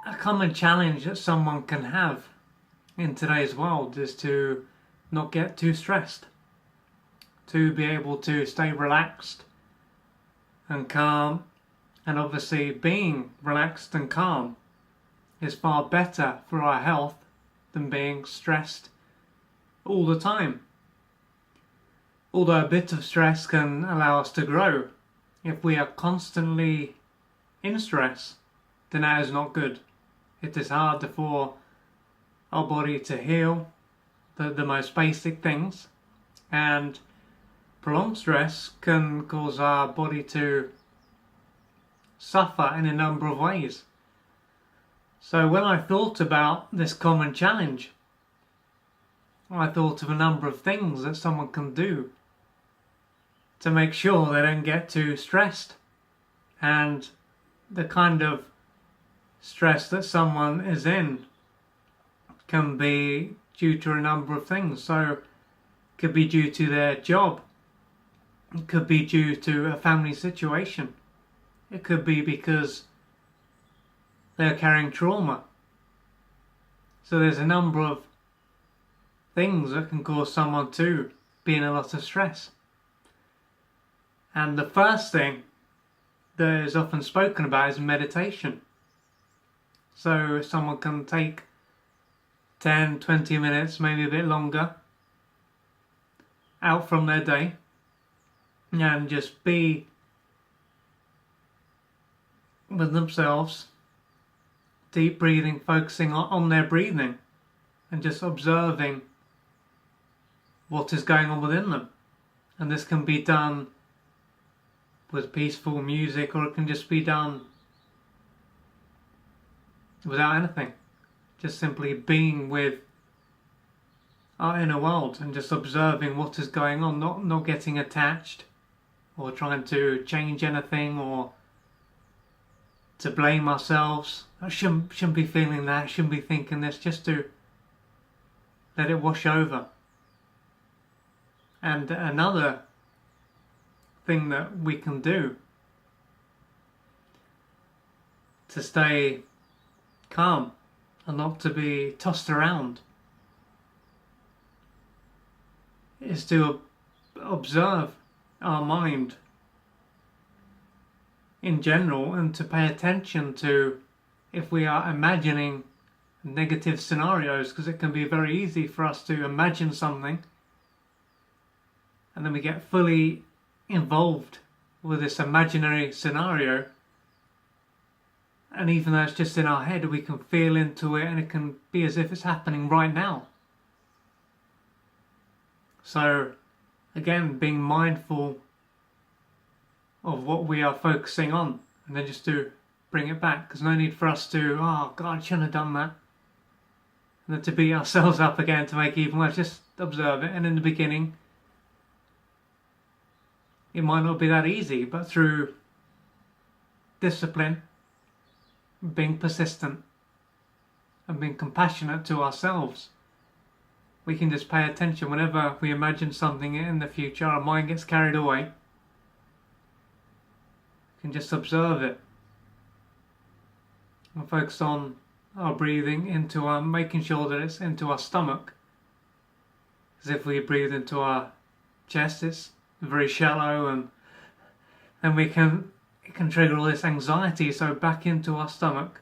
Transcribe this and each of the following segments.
A common challenge that someone can have in today's world is to not get too stressed, to be able to stay relaxed and calm. And obviously being relaxed and calm is far better for our health than being stressed all the time. Although a bit of stress can allow us to grow, if we are constantly in stress, then that is not good. It is hard for our body to heal the most basic things, and prolonged stress can cause our body to suffer in a number of ways. So when I thought about this common challenge, I thought of a number of things that someone can do to make sure they don't get too stressed. And the kind of stress that someone is in can be due to a number of things. So it could be due to their job, it could be due to a family situation, it could be because they're carrying trauma. So there's a number of things that can cause someone to be in a lot of stress. And the first thing that is often spoken about is meditation. So someone can take 10, 20 minutes, maybe a bit longer, out from their day and just be with themselves, deep breathing, focusing on their breathing and just observing what is going on within them. And this can be done with peaceful music, or it can just be done without anything, just simply being with our inner world and just observing what is going on, not getting attached or trying to change anything or to blame ourselves. I shouldn't be feeling that, shouldn't be thinking this, just to let it wash over. And another thing that we can do to stay calm and not to be tossed around is to observe our mind in general and to pay attention to if we are imagining negative scenarios, because it can be very easy for us to imagine something and then we get fully involved with this imaginary scenario, and even though it's just in our head, we can feel into it and it can be as if it's happening right now. So again, being mindful of what we are focusing on and then just to bring it back, because no need for us to, oh God, I shouldn't have done that, and then to beat ourselves up again to make it even worse. Just observe it, and in the beginning it might not be that easy, but through discipline, being persistent and being compassionate to ourselves, we can just pay attention. Whenever we imagine something in the future, our mind gets carried away, we can just observe it and focus on our breathing into our, making sure that it's into our stomach, because if we breathe into our chest, it's very shallow, and then it can trigger all this anxiety. So back into our stomach,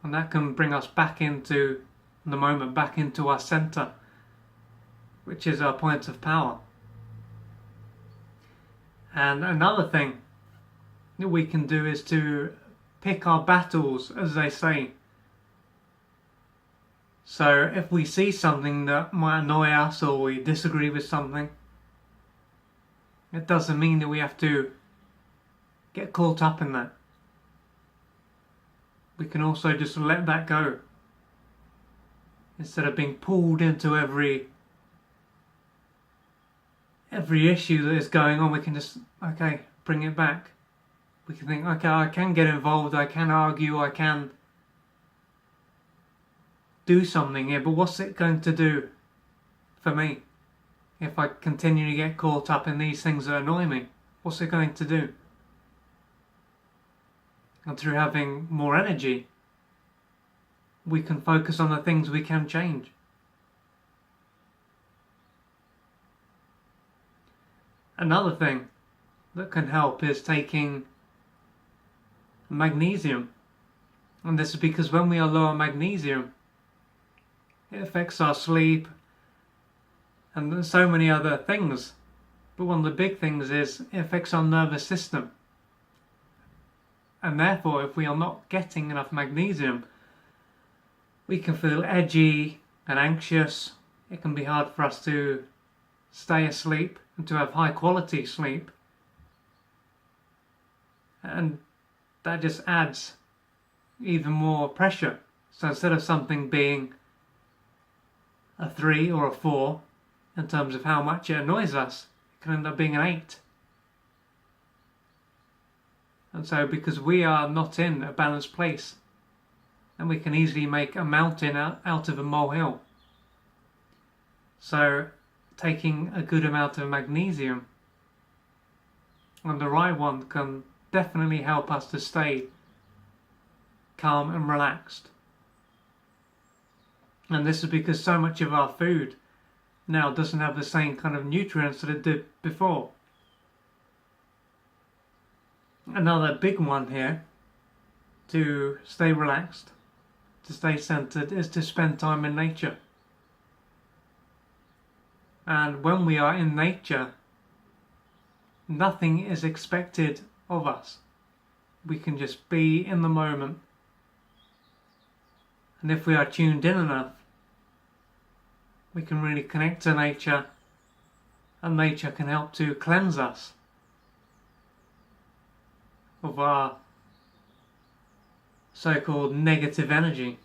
and that can bring us back into the moment, back into our center, which is our point of power. And another thing that we can do is to pick our battles, as they say. So if we see something that might annoy us or we disagree with something, it doesn't mean that we have to get caught up in that. We can also just let that go. Instead of being pulled into every issue that is going on, we can just, okay, bring it back. We can think, okay, I can get involved, I can argue, I can do something here, but what's it going to do for me if I continue to get caught up in these things that annoy me? What's it going to do? and through having more energy, we can focus on the things we can change. Another thing that can help is taking magnesium. And this is because when we are low on magnesium, it affects our sleep and so many other things. But one of the big things is it affects our nervous system. And therefore, if we are not getting enough magnesium, we can feel edgy and anxious. It can be hard for us to stay asleep and to have high quality sleep. And that just adds even more pressure. So instead of something being a 3 or a 4 in terms of how much it annoys us, it can end up being an 8. And so because we are not in a balanced place, then we can easily make a mountain out of a molehill. So taking a good amount of magnesium, and the right one, can definitely help us to stay calm and relaxed. And this is because so much of our food now doesn't have the same kind of nutrients that it did before. Another big one here to stay relaxed, to stay centered, is to spend time in nature. And when we are in nature, nothing is expected of us. We can just be in the moment. And if we are tuned in enough, we can really connect to nature, and nature can help to cleanse us of our so-called negative energy.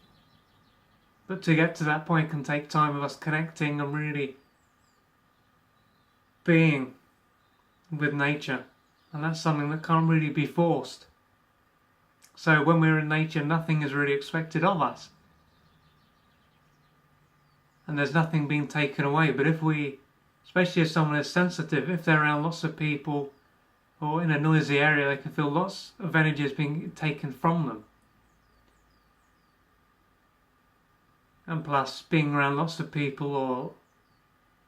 But to get to that point can take time of us connecting and really being with nature, and that's something that can't really be forced. So when we're in nature, nothing is really expected of us, and there's nothing being taken away. But if we, especially if someone is sensitive, if they're around lots of people or in a noisy area, they can feel lots of energy is being taken from them. And plus, being around lots of people or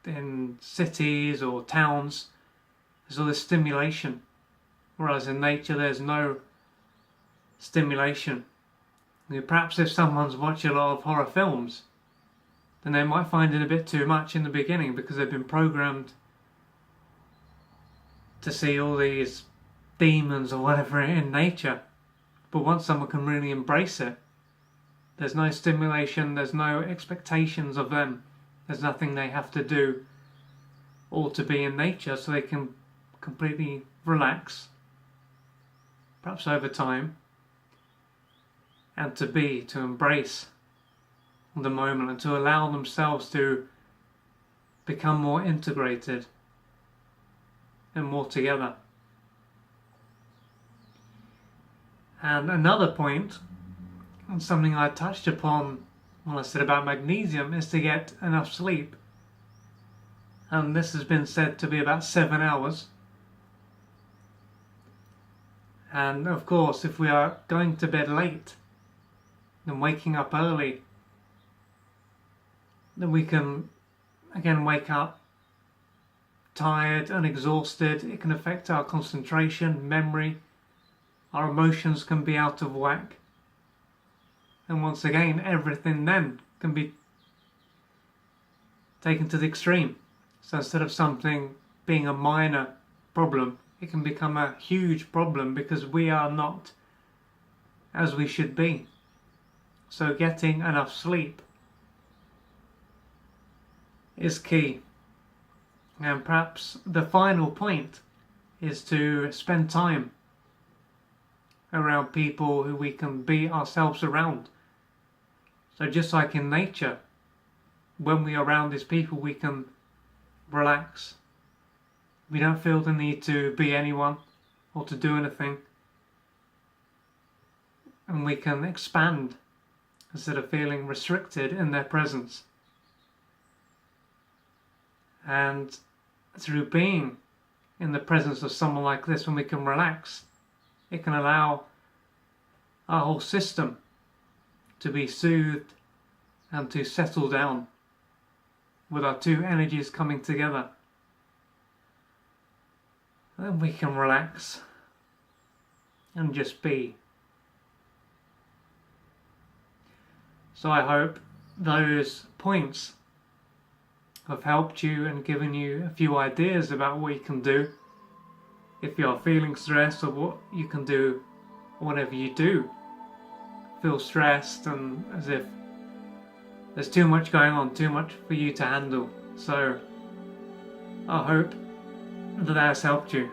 in cities or towns, there's all this stimulation, whereas in nature there's no stimulation. Perhaps if someone's watched a lot of horror films, then they might find it a bit too much in the beginning because they've been programmed to see all these demons or whatever in nature. But once someone can really embrace it, there's no stimulation, there's no expectations of them, there's nothing they have to do or to be in nature, so they can completely relax, perhaps over time, and to embrace the moment and to allow themselves to become more integrated and more together. And another point, and something I touched upon when I said about magnesium, is to get enough sleep. And this has been said to be about 7 hours. And of course, if we are going to bed late and waking up early, then we can again wake up tired and exhausted. It can affect our concentration, memory, our emotions can be out of whack. And once again, everything then can be taken to the extreme. So instead of something being a minor problem, it can become a huge problem because we are not as we should be. So getting enough sleep is key. And perhaps the final point is to spend time around people who we can be ourselves around. So just like in nature, when we are around these people, we can relax. We don't feel the need to be anyone or to do anything. And we can expand instead of feeling restricted in their presence. And through being in the presence of someone like this, when we can relax, it can allow our whole system to be soothed and to settle down with our two energies coming together. Then we can relax and just be. So I hope those points have helped you and given you a few ideas about what you can do if you're feeling stressed, or what you can do whenever you do feel stressed and as if there's too much going on, too much for you to handle. So I hope that has helped you.